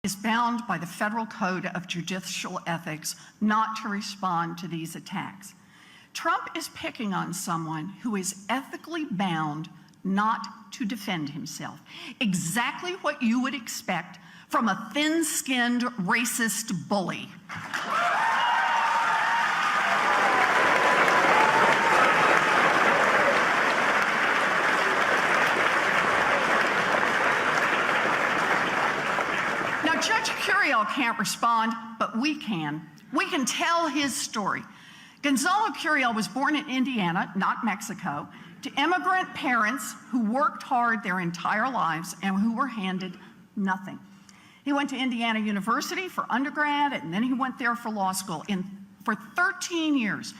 is bound by the Federal Code of Judicial Ethics not to respond to these attacks. Trump is picking on someone who is ethically bound not to defend himself. Exactly what you would expect from a thin-skinned racist bully. Now, Judge Curiel can't respond, but we can. We can tell his story. Gonzalo Curiel was born in Indiana, not Mexico, to immigrant parents who worked hard their entire lives and who were handed nothing. He went to Indiana University for undergrad, and then he went there for law school. For 13 years,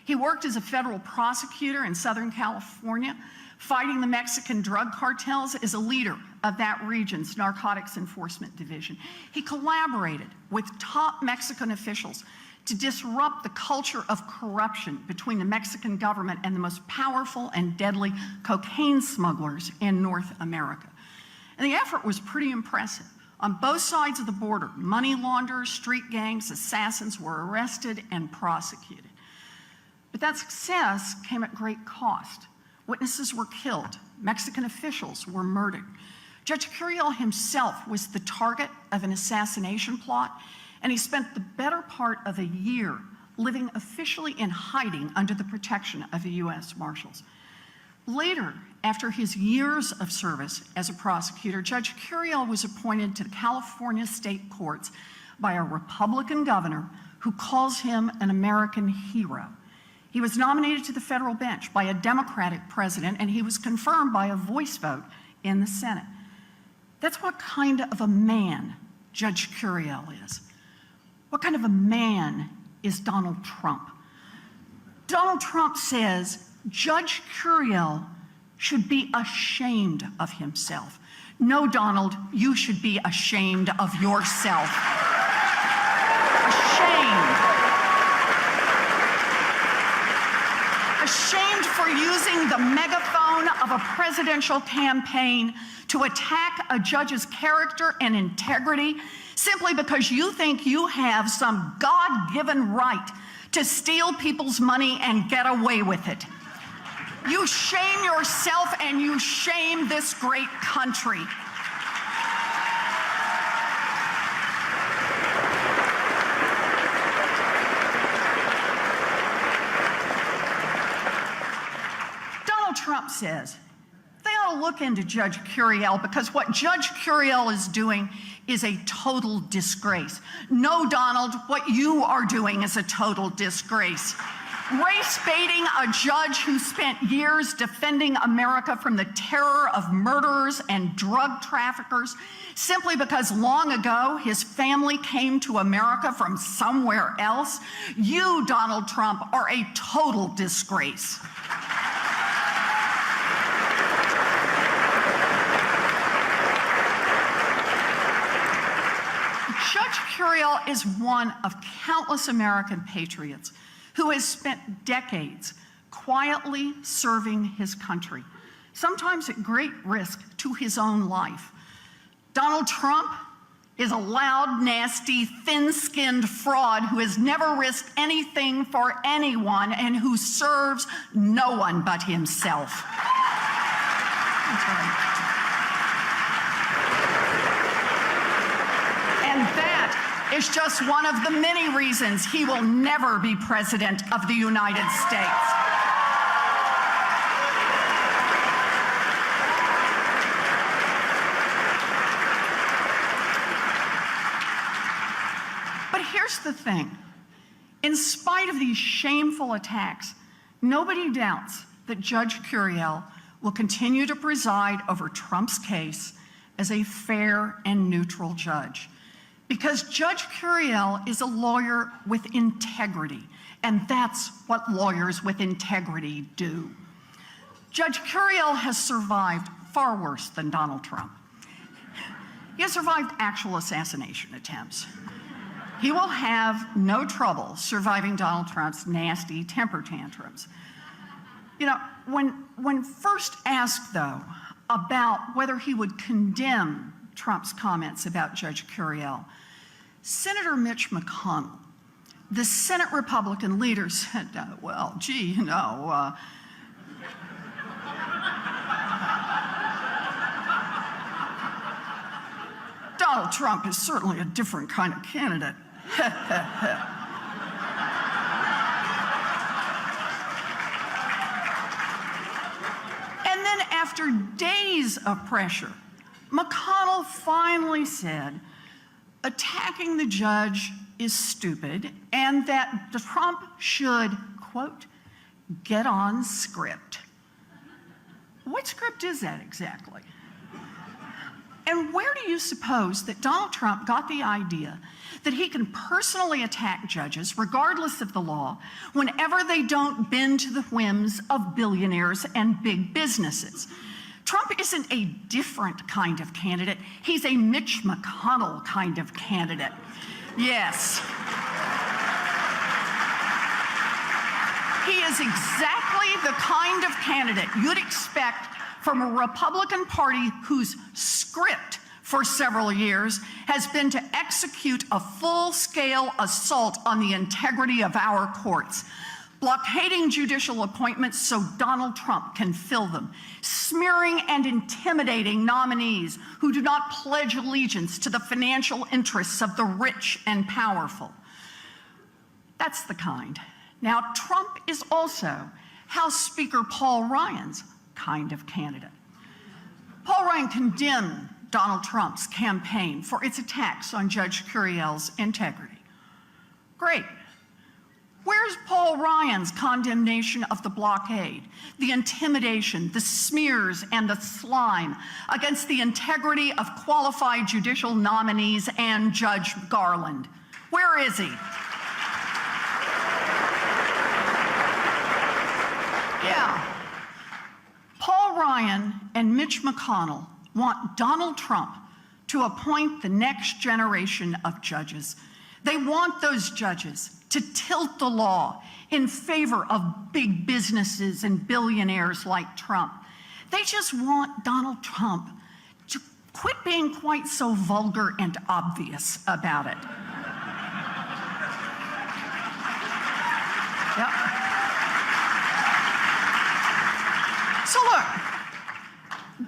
he worked as a federal prosecutor in Southern California, fighting the Mexican drug cartels as a leader of that region's narcotics enforcement division. He collaborated with top Mexican officials to disrupt the culture of corruption between the Mexican government and the most powerful and deadly cocaine smugglers in North America. And the effort was pretty impressive. On both sides of the border, money launderers, street gangs, assassins were arrested and prosecuted. But that success came at great cost. Witnesses were killed. Mexican officials were murdered. Judge Curiel himself was the target of an assassination plot, and he spent the better part of a year living officially in hiding under the protection of the U.S. Marshals. Later, after his years of service as a prosecutor, Judge Curiel was appointed to the California state courts by a Republican governor who calls him an American hero. He was nominated to the federal bench by a Democratic president, and he was confirmed by a voice vote in the Senate. That's what kind of a man Judge Curiel is. What kind of a man is Donald Trump? Donald Trump says Judge Curiel should be ashamed of himself. No, Donald, you should be ashamed of yourself. Ashamed. Ashamed for using the megaphone of a presidential campaign to attack a judge's character and integrity simply because you think you have some God-given right to steal people's money and get away with it. You shame yourself and you shame this great country. Donald Trump says they ought to look into Judge Curiel because what Judge Curiel is doing is a total disgrace. No, Donald, what you are doing is a total disgrace. Race baiting a judge who spent years defending America from the terror of murderers and drug traffickers simply because long ago his family came to America from somewhere else. You, Donald Trump, are a total disgrace. Judge Curiel is one of countless American patriots who has spent decades quietly serving his country, sometimes at great risk to his own life. Donald Trump is a loud, nasty, thin-skinned fraud who has never risked anything for anyone and who serves no one but himself. And that is just one of the many reasons he will never be president of the United States. But here's the thing. In spite of these shameful attacks, nobody doubts that Judge Curiel will continue to preside over Trump's case as a fair and neutral judge. Because Judge Curiel is a lawyer with integrity, and that's what lawyers with integrity do. Judge Curiel has survived far worse than Donald Trump. He has survived actual assassination attempts. He will have no trouble surviving Donald Trump's nasty temper tantrums. You know, when first asked, though, about whether he would condemn Trump's comments about Judge Curiel. Senator Mitch McConnell, the Senate Republican leader, said, well, gee, you know, Donald Trump is certainly a different kind of candidate. And then after days of pressure, McConnell finally said, attacking the judge is stupid and that Trump should, quote, get on script. What script is that exactly? And where do you suppose that Donald Trump got the idea that he can personally attack judges, regardless of the law, whenever they don't bend to the whims of billionaires and big businesses? Trump isn't a different kind of candidate. He's a Mitch McConnell kind of candidate. Yes. He is exactly the kind of candidate you'd expect from a Republican Party whose script for several years has been to execute a full-scale assault on the integrity of our courts, blockading judicial appointments so Donald Trump can fill them, smearing and intimidating nominees who do not pledge allegiance to the financial interests of the rich and powerful. That's the kind. Now, Trump is also House Speaker Paul Ryan's kind of candidate. Paul Ryan condemned Donald Trump's campaign for its attacks on Judge Curiel's integrity. Great. Where's Paul Ryan's condemnation of the blockade, the intimidation, the smears, and the slime against the integrity of qualified judicial nominees and Judge Garland? Where is he? Yeah. Paul Ryan and Mitch McConnell want Donald Trump to appoint the next generation of judges. They want those judges to tilt the law in favor of big businesses and billionaires like Trump. They just want Donald Trump to quit being quite so vulgar and obvious about it. Yep. So look,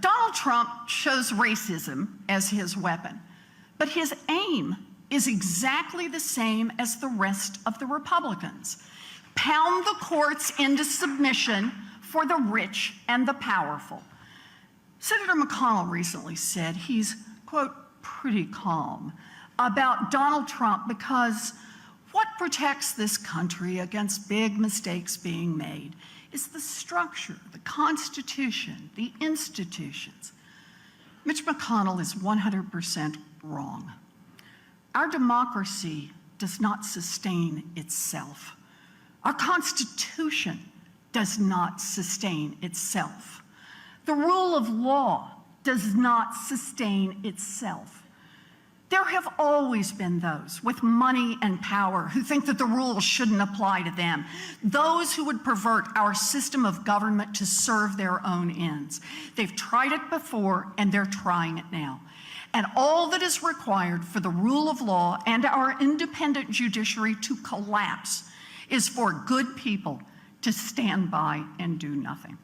Donald Trump chose racism as his weapon, but his aim is exactly the same as the rest of the Republicans. Pound the courts into submission for the rich and the powerful. Senator McConnell recently said he's, quote, pretty calm about Donald Trump because what protects this country against big mistakes being made is the structure, the Constitution, the institutions. Mitch McConnell is 100% wrong. Our democracy does not sustain itself. Our Constitution does not sustain itself. The rule of law does not sustain itself. There have always been those with money and power who think that the rules shouldn't apply to them, those who would pervert our system of government to serve their own ends. They've tried it before, and they're trying it now. And all that is required for the rule of law and our independent judiciary to collapse is for good people to stand by and do nothing.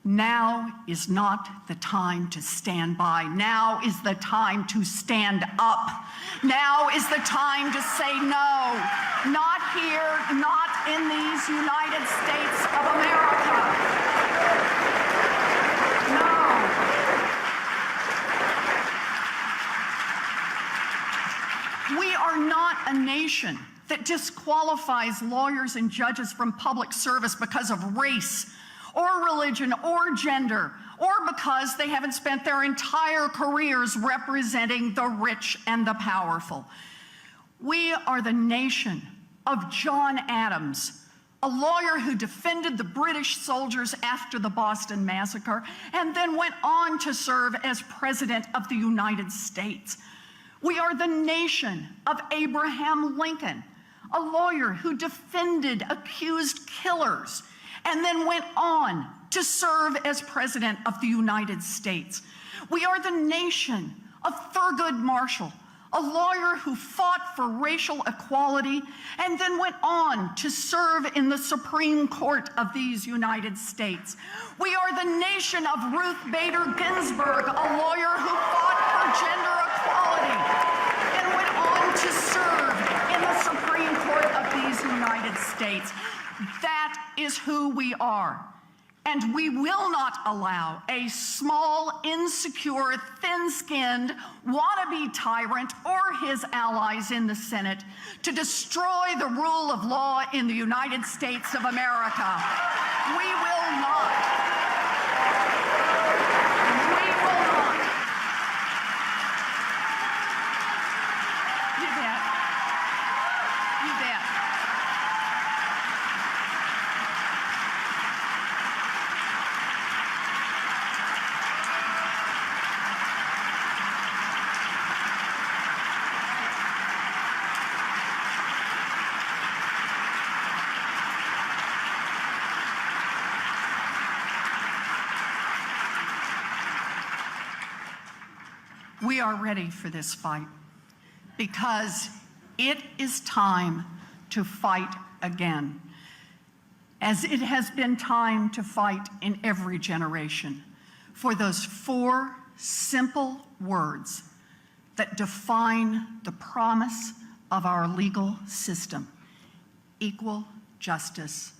Now is not the time to stand by. Now is the time to stand up. Now is the time to say no. Not here, not in these United States of America. No. We are not a nation that disqualifies lawyers and judges from public service because of race, or religion, or gender, or because they haven't spent their entire careers representing the rich and the powerful. We are the nation of John Adams, a lawyer who defended the British soldiers after the Boston Massacre and then went on to serve as President of the United States. We are the nation of Abraham Lincoln, a lawyer who defended accused killers and then went on to serve as President of the United States. We are the nation of Thurgood Marshall, a lawyer who fought for racial equality and then went on to serve in the Supreme Court of these United States. We are the nation of Ruth Bader Ginsburg, a lawyer who fought for gender equality and went on to serve in the Supreme Court of these United States. That is who we are. And we will not allow a small, insecure, thin-skinned, wannabe tyrant or his allies in the Senate to destroy the rule of law in the United States of America. We will not. We will not. You bet. You bet. We are ready for this fight because it is time to fight again, as it has been time to fight in every generation for those 4 simple words that define the promise of our legal system: equal justice